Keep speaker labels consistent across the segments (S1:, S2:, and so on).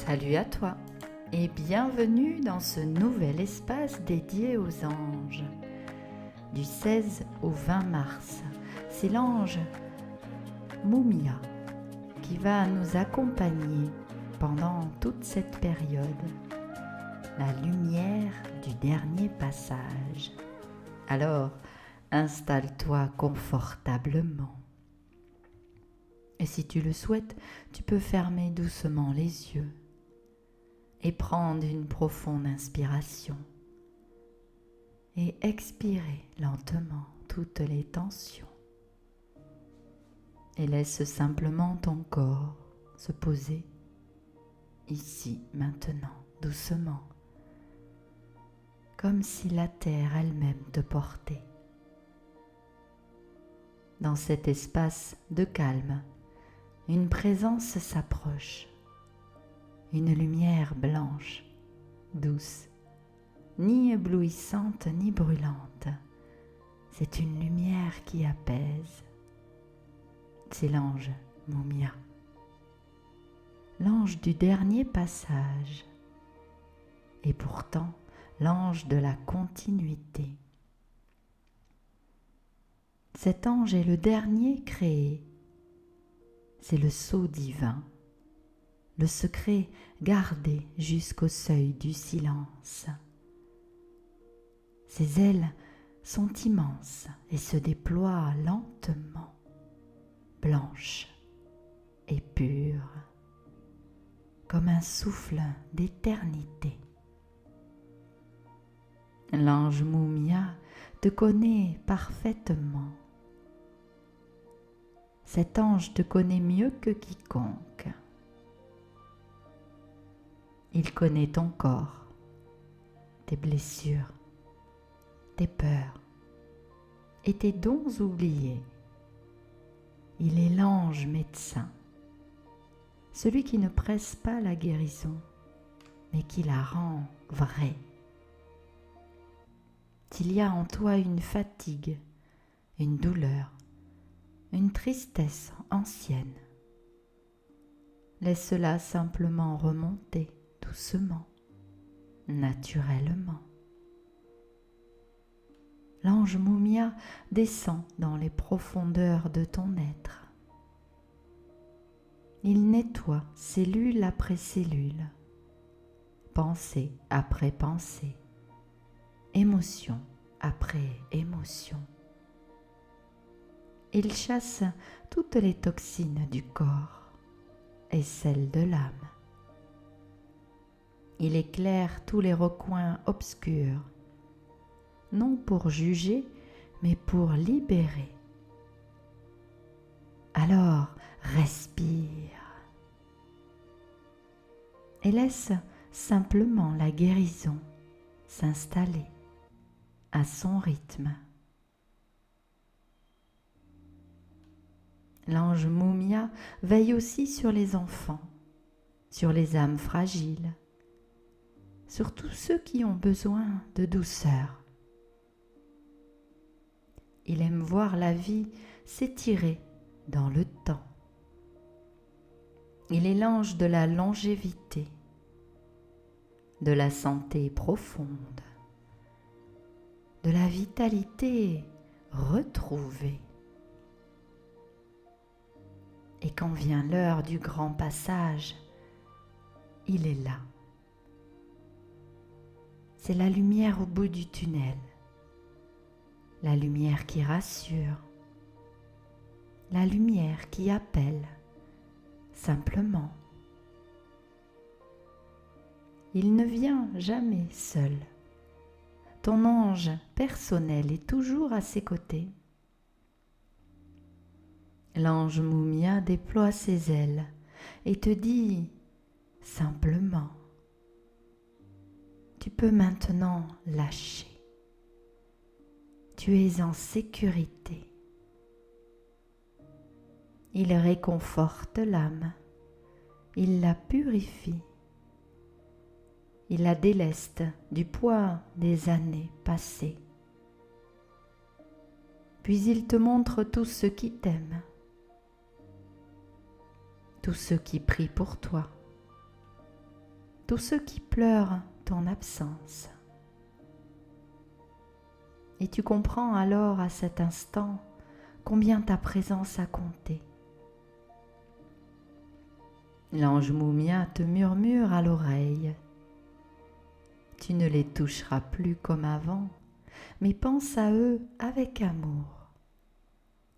S1: Salut à toi et bienvenue dans ce nouvel espace dédié aux anges. Du 16 au 20 mars, c'est l'ange Mumia qui va nous accompagner pendant toute cette période. La lumière du dernier passage. Alors, installe-toi confortablement. Et si tu le souhaites, tu peux fermer doucement les yeux et prendre une profonde inspiration et expirer lentement toutes les tensions. Et laisse simplement ton corps se poser ici, maintenant, doucement, comme si la terre elle-même te portait. Dans cet espace de calme, une présence s'approche, une lumière blanche, douce, ni éblouissante ni brûlante. C'est une lumière qui apaise. C'est l'ange Mumia, l'ange du dernier passage, et pourtant l'ange de la continuité. Cet ange est le dernier créé. C'est le sceau divin, le secret gardé jusqu'au seuil du silence. Ses ailes sont immenses et se déploient lentement, blanches et pures, comme un souffle d'éternité. L'ange Mumia te connaît parfaitement. Cet ange te connaît mieux que quiconque. Il connaît ton corps, tes blessures, tes peurs et tes dons oubliés. Il est l'ange médecin, celui qui ne presse pas la guérison, mais qui la rend vraie. S'il y a en toi une fatigue, une douleur, une tristesse ancienne, laisse-la simplement remonter doucement, naturellement. L'ange Mumia descend dans les profondeurs de ton être. Il nettoie cellule après cellule, pensée après pensée, émotion après émotion. Il chasse toutes les toxines du corps et celles de l'âme. Il éclaire tous les recoins obscurs, non pour juger, mais pour libérer. Alors, respire et laisse simplement la guérison s'installer à son rythme. L'ange Mumia veille aussi sur les enfants, sur les âmes fragiles, sur tous ceux qui ont besoin de douceur. Il aime voir la vie s'étirer dans le temps. Il est l'ange de la longévité, de la santé profonde, de la vitalité retrouvée. Et quand vient l'heure du grand passage, il est là. C'est la lumière au bout du tunnel, la lumière qui rassure, la lumière qui appelle simplement. Il ne vient jamais seul. Ton ange personnel est toujours à ses côtés. L'ange Mumia déploie ses ailes et te dit simplement, tu peux maintenant lâcher. Tu es en sécurité. Il réconforte l'âme, il la purifie, il la déleste du poids des années passées. Puis il te montre tous ceux qui t'aiment, tous ceux qui prient pour toi, tous ceux qui pleurent ton absence. Et tu comprends alors à cet instant combien ta présence a compté. L'ange Mumia te murmure à l'oreille. Tu ne les toucheras plus comme avant, mais pense à eux avec amour,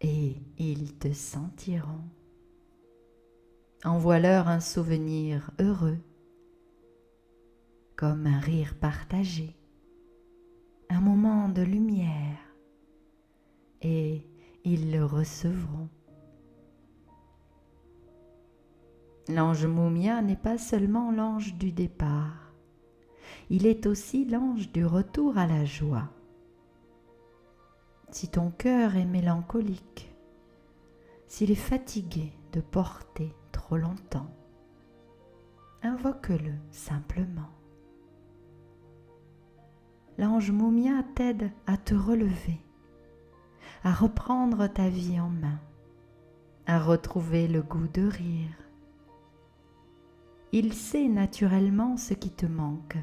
S1: et ils te sentiront. Envoie-leur un souvenir heureux, comme un rire partagé, un moment de lumière, et ils le recevront. L'ange Mumia n'est pas seulement l'ange du départ, il est aussi l'ange du retour à la joie. Si ton cœur est mélancolique, s'il est fatigué de porter trop longtemps, invoque-le simplement. L'ange Mumia t'aide à te relever, à reprendre ta vie en main, à retrouver le goût de rire. Il sait naturellement ce qui te manque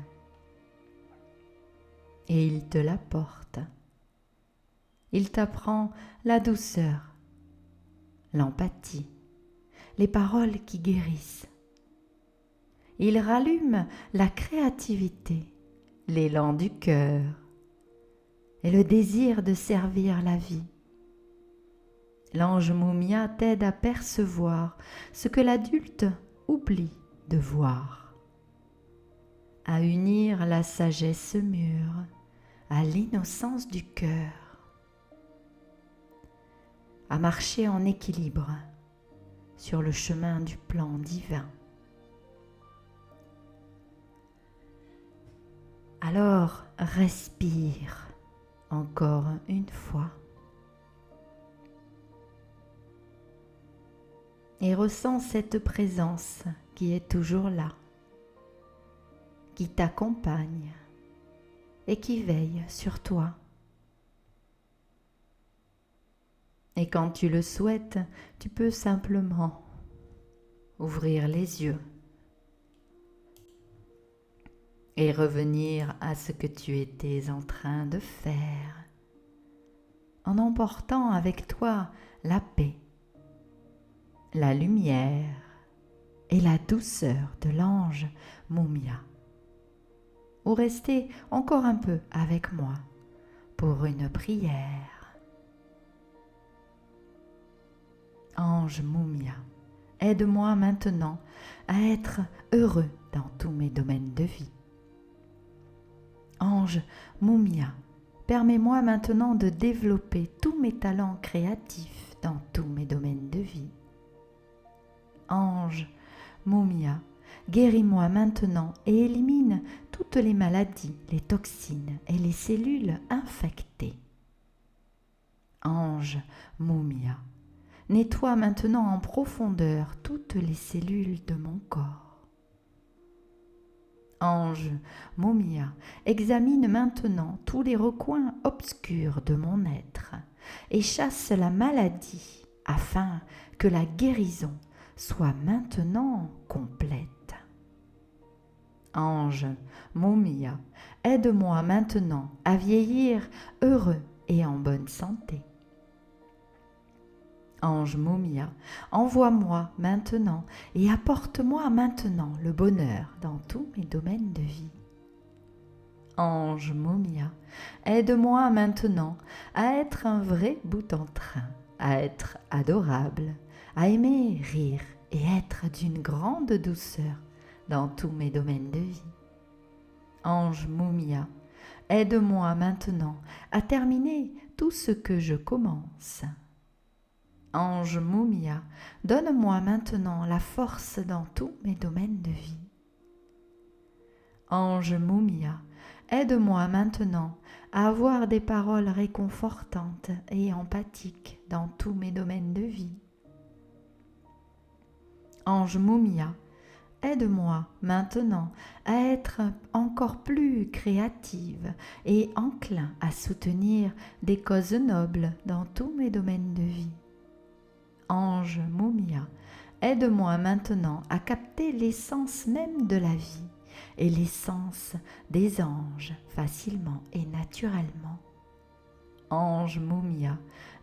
S1: et il te l'apporte. Il t'apprend la douceur, l'empathie, les paroles qui guérissent. Il rallume la créativité, l'élan du cœur et le désir de servir la vie. L'ange Mumia t'aide à percevoir ce que l'adulte oublie de voir, à unir la sagesse mûre à l'innocence du cœur, à marcher en équilibre sur le chemin du plan divin. Alors respire encore une fois et ressens cette présence qui est toujours là, qui t'accompagne et qui veille sur toi. Et quand tu le souhaites, tu peux simplement ouvrir les yeux et revenir à ce que tu étais en train de faire, en emportant avec toi la paix, la lumière et la douceur de l'ange Mumia. Ou rester encore un peu avec moi pour une prière. Ange Mumia, aide-moi maintenant à être heureux dans tous mes domaines de vie. Ange Mumia, permets-moi maintenant de développer tous mes talents créatifs dans tous mes domaines de vie. Ange Mumia, guéris-moi maintenant et élimine toutes les maladies, les toxines et les cellules infectées. Ange Mumia, nettoie maintenant en profondeur toutes les cellules de mon corps. Ange Mumia, examine maintenant tous les recoins obscurs de mon être et chasse la maladie afin que la guérison soit maintenant complète. Ange Mumia, aide-moi maintenant à vieillir heureux et en bonne santé. Ange Mumia, envoie-moi maintenant et apporte-moi maintenant le bonheur dans tous mes domaines de vie. Ange Mumia, aide-moi maintenant à être un vrai bout en train, à être adorable, à aimer rire et être d'une grande douceur dans tous mes domaines de vie. Ange Mumia, aide-moi maintenant à terminer tout ce que je commence. Ange Mumia, donne-moi maintenant la force dans tous mes domaines de vie. Ange Mumia, aide-moi maintenant à avoir des paroles réconfortantes et empathiques dans tous mes domaines de vie. Ange Mumia, aide-moi maintenant à être encore plus créative et enclin à soutenir des causes nobles dans tous mes domaines de vie. Ange Mumia, aide-moi maintenant à capter l'essence même de la vie et l'essence des anges facilement et naturellement. Ange Mumia,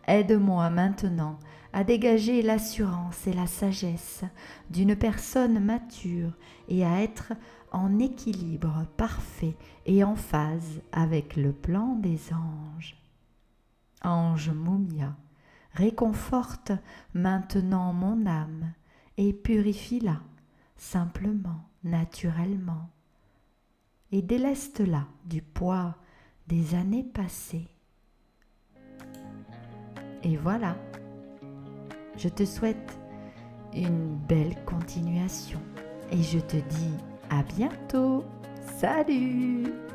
S1: aide-moi maintenant à dégager l'assurance et la sagesse d'une personne mature et à être en équilibre parfait et en phase avec le plan des anges. Ange Mumia, réconforte maintenant mon âme et purifie-la simplement, naturellement, et déleste-la du poids des années passées. Et voilà, je te souhaite une belle continuation et je te dis à bientôt. Salut!